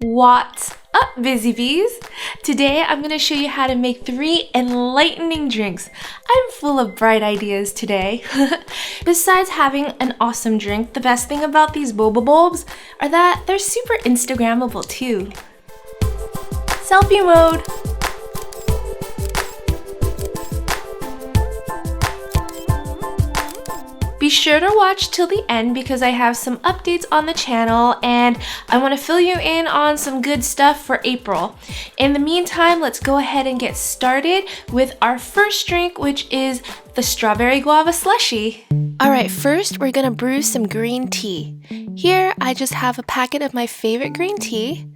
What's up, busy bees? Today I'm going to show you how to make 3 enlightening drinks. I'm full of bright ideas today. Besides having an awesome drink, the best thing about these boba bulbs are that they're super Instagrammable too. Selfie mode! Be sure to watch till the end because I have some updates on the channel and I want to fill you in on some good stuff for April. In the meantime, let's go ahead and get started with our first drink, which is the strawberry guava slushie. Alright, first we're gonna brew some green tea. Here I just have a packet of my favorite green tea.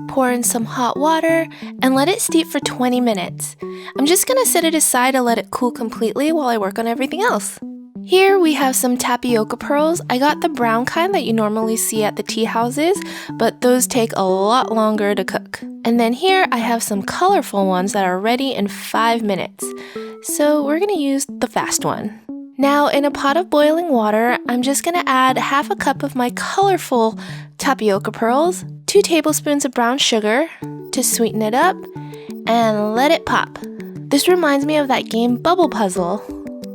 Pour in some hot water and let it steep for 20 minutes. I'm just gonna set it aside to let it cool completely while I work on everything else. Here we have some tapioca pearls. I got the brown kind that you normally see at the tea houses, but those take a lot longer to cook. And then here I have some colorful ones that are ready in 5 minutes. So we're gonna use the fast one. Now in a pot of boiling water, I'm just gonna add half a cup of my colorful tapioca pearls, 2 tablespoons of brown sugar to sweeten it up, and let it pop. This reminds me of that game Bubble Puzzle.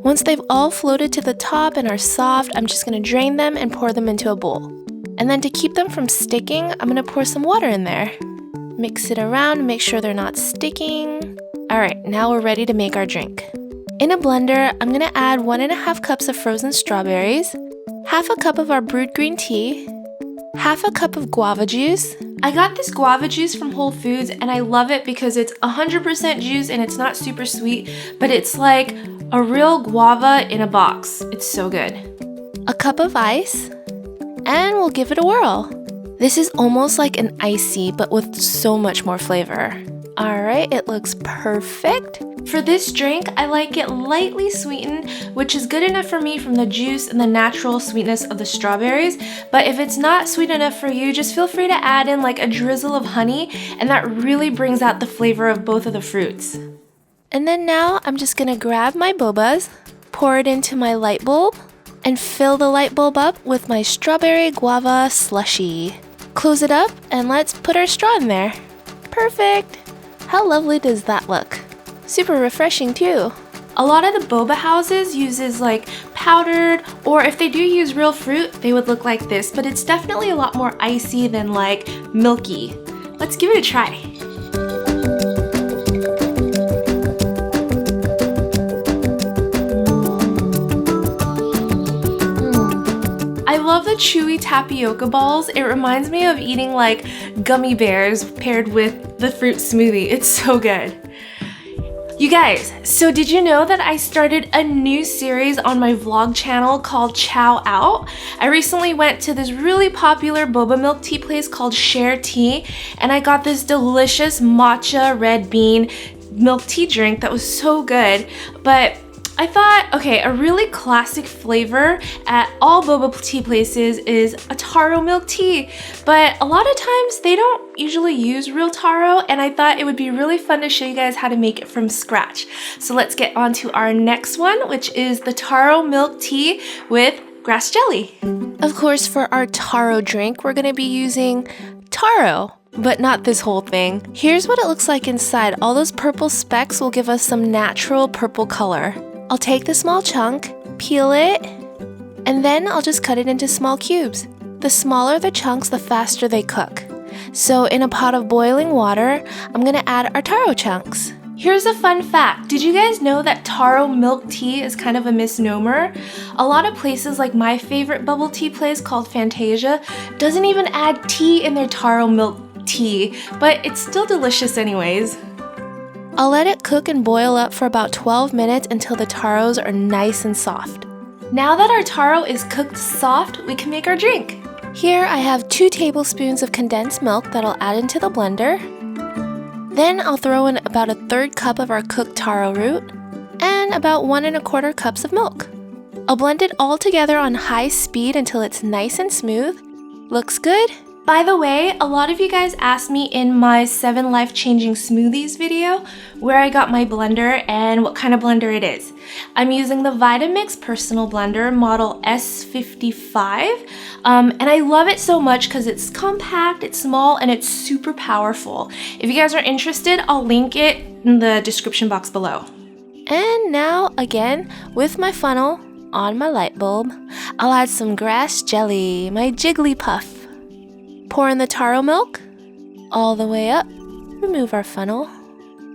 Once they've all floated to the top and are soft, I'm just going to drain them and pour them into a bowl. And then to keep them from sticking, I'm going to pour some water in there. Mix it around, make sure they're not sticking. Alright, now we're ready to make our drink. In a blender, I'm going to add 1.5 cups of frozen strawberries, half a cup of our brewed green tea, half a cup of guava juice. I got this guava juice from Whole Foods and I love it because it's 100% juice and it's not super sweet, but it's like a real guava in a box. It's so good. A cup of ice, and we'll give it a whirl. This is almost like an icy, but with so much more flavor. Alright, it looks perfect. For this drink, I like it lightly sweetened, which is good enough for me from the juice and the natural sweetness of the strawberries. But if it's not sweet enough for you, just feel free to add in like a drizzle of honey, and that really brings out the flavor of both of the fruits. And then now I'm just gonna grab my bobas, pour it into my light bulb, and fill the light bulb up with my strawberry guava slushie. Close it up and let's put our straw in there. Perfect! How lovely does that look? Super refreshing too. A lot of the boba houses uses like powdered, or if they do use real fruit, they would look like this, but it's definitely a lot more icy than like milky. Let's give it a try. I love the chewy tapioca balls. It reminds me of eating like gummy bears paired with the fruit smoothie. It's so good. You guys, so did you know that I started a new series on my vlog channel called Chow Out? I recently went to this really popular boba milk tea place called Share Tea, and I got this delicious matcha red bean milk tea drink that was so good. But I thought, okay, a really classic flavor at all boba tea places is a taro milk tea, but a lot of times they don't usually use real taro, and I thought it would be really fun to show you guys how to make it from scratch. So let's get on to our next one, which is the taro milk tea with grass jelly. Of course, for our taro drink, we're gonna be using taro, but not this whole thing. Here's what it looks like inside. All those purple specks will give us some natural purple color. I'll take the small chunk, peel it, and then I'll just cut it into small cubes. The smaller the chunks, the faster they cook. So in a pot of boiling water, I'm gonna add our taro chunks. Here's a fun fact. Did you guys know that taro milk tea is kind of a misnomer? A lot of places, like my favorite bubble tea place called Fantasia, doesn't even add tea in their taro milk tea, but it's still delicious anyways. I'll let it cook and boil up for about 12 minutes until the taros are nice and soft. Now that our taro is cooked soft, we can make our drink. Here I have 2 tablespoons of condensed milk that I'll add into the blender. Then I'll throw in about 1/3 cup of our cooked taro root and about 1¼ cups of milk. I'll blend it all together on high speed until it's nice and smooth. Looks good? By the way, a lot of you guys asked me in my 7 life-changing smoothies video where I got my blender and what kind of blender it is. I'm using the Vitamix Personal Blender model S55, and I love it so much because it's compact, it's small, and it's super powerful. If you guys are interested, I'll link it in the description box below. And now, again, with my funnel on my light bulb, I'll add some grass jelly, my Jigglypuff. Pour in the taro milk all the way up, remove our funnel,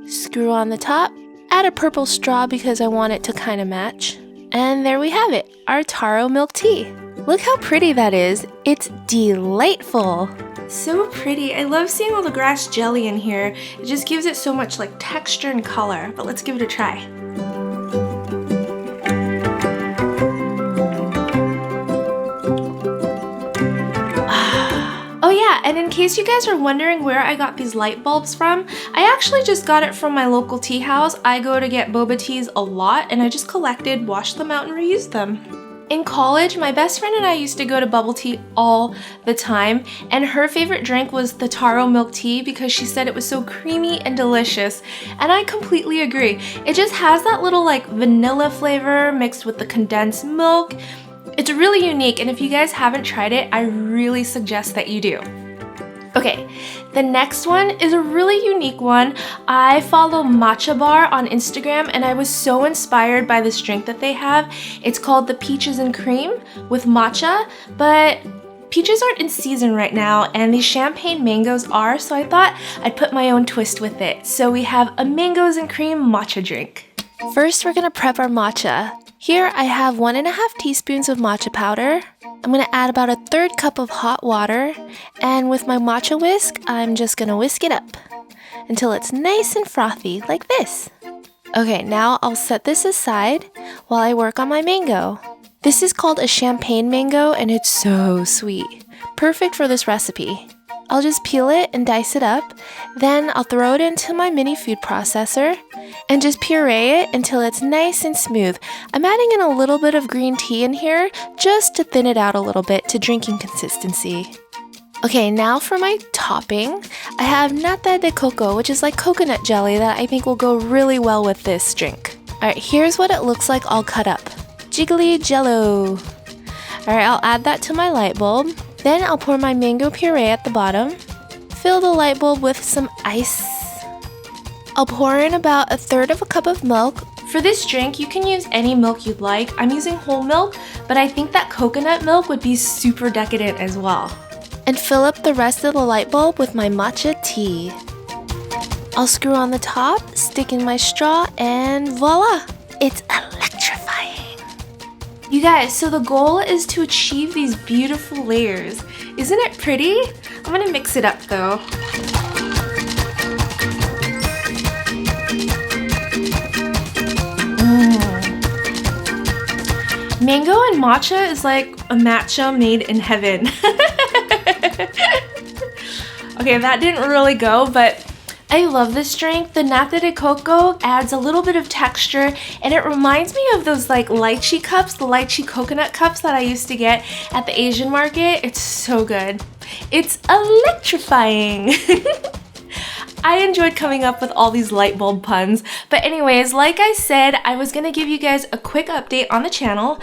screw on the top, add a purple straw because I want it to kind of match, and there we have it, our taro milk tea. Look how pretty that is. It's delightful. So pretty. I love seeing all the grass jelly in here. It just gives it so much like texture and color, but let's give it a try. Oh yeah, and in case you guys are wondering where I got these light bulbs from, I actually just got it from my local tea house. I go to get boba teas a lot, and I just collected, washed them out, and reused them. In college, my best friend and I used to go to bubble tea all the time, and her favorite drink was the taro milk tea because she said it was so creamy and delicious, and I completely agree. It just has that little like vanilla flavor mixed with the condensed milk. It's really unique, and if you guys haven't tried it, I really suggest that you do. Okay, the next one is a really unique one. I follow Matcha Bar on Instagram, and I was so inspired by this drink that they have. It's called the Peaches and Cream with matcha, but peaches aren't in season right now, and these champagne mangoes are, so I thought I'd put my own twist with it. So we have a mangoes and cream matcha drink. First, we're gonna prep our matcha. Here I have 1.5 teaspoons of matcha powder. I'm gonna add about a 1/3 cup of hot water, and with my matcha whisk, I'm just gonna whisk it up until it's nice and frothy, like this. Okay, now I'll set this aside while I work on my mango. This is called a champagne mango, and it's so sweet. Perfect for this recipe. I'll just peel it and dice it up, then I'll throw it into my mini food processor and just puree it until it's nice and smooth. I'm adding in a little bit of green tea in here just to thin it out a little bit to drinking consistency. Okay, now for my topping, I have nata de coco, which is like coconut jelly that I think will go really well with this drink. Alright, here's what it looks like all cut up. Jiggly jello. Alright, I'll add that to my light bulb. Then I'll pour my mango puree at the bottom, fill the light bulb with some ice. I'll pour in about 1/3 cup of milk. For this drink, you can use any milk you'd like. I'm using whole milk, but I think that coconut milk would be super decadent as well. And fill up the rest of the light bulb with my matcha tea. I'll screw on the top, stick in my straw, and voila! It's electrifying. You guys, so the goal is to achieve these beautiful layers. Isn't it pretty? I'm gonna mix it up though. Mango and matcha is like a matcha made in heaven. Okay, that didn't really go, but I love this drink. The nata de coco adds a little bit of texture, and it reminds me of those like lychee cups, the lychee coconut cups that I used to get at the Asian market. It's so good. It's electrifying. I enjoyed coming up with all these light bulb puns. But anyways, like I said, I was gonna give you guys a quick update on the channel.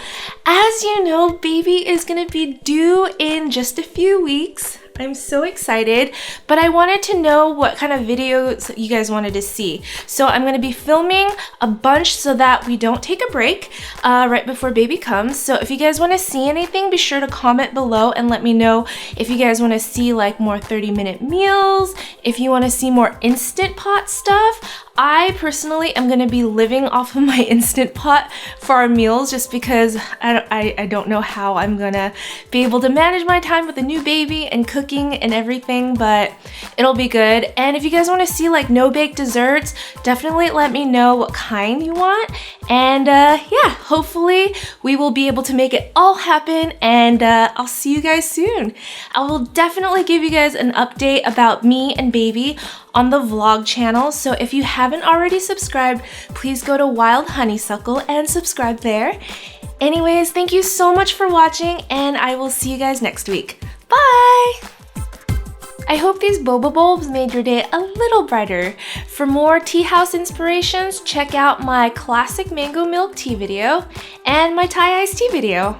As you know, baby is gonna be due in just a few weeks. I'm so excited, but I wanted to know what kind of videos you guys wanted to see. So I'm gonna be filming a bunch so that we don't take a break right before baby comes. So if you guys wanna see anything, be sure to comment below and let me know if you guys wanna see like more 30-minute meals, if you wanna see more Instant Pot stuff. I personally am gonna be living off of my Instant Pot for our meals just because I don't know how I'm gonna be able to manage my time with a new baby and cooking and everything, but it'll be good. And if you guys wanna see like no-bake desserts, definitely let me know what kind you want. And yeah, hopefully we will be able to make it all happen, and I'll see you guys soon. I will definitely give you guys an update about me and baby on the vlog channel, so if you haven't already subscribed, please go to Wild Honeysuckle and subscribe there. Anyways, thank you so much for watching, and I will see you guys next week. Bye! I hope these boba bulbs made your day a little brighter. For more tea house inspirations, check out my classic mango milk tea video and my Thai iced tea video.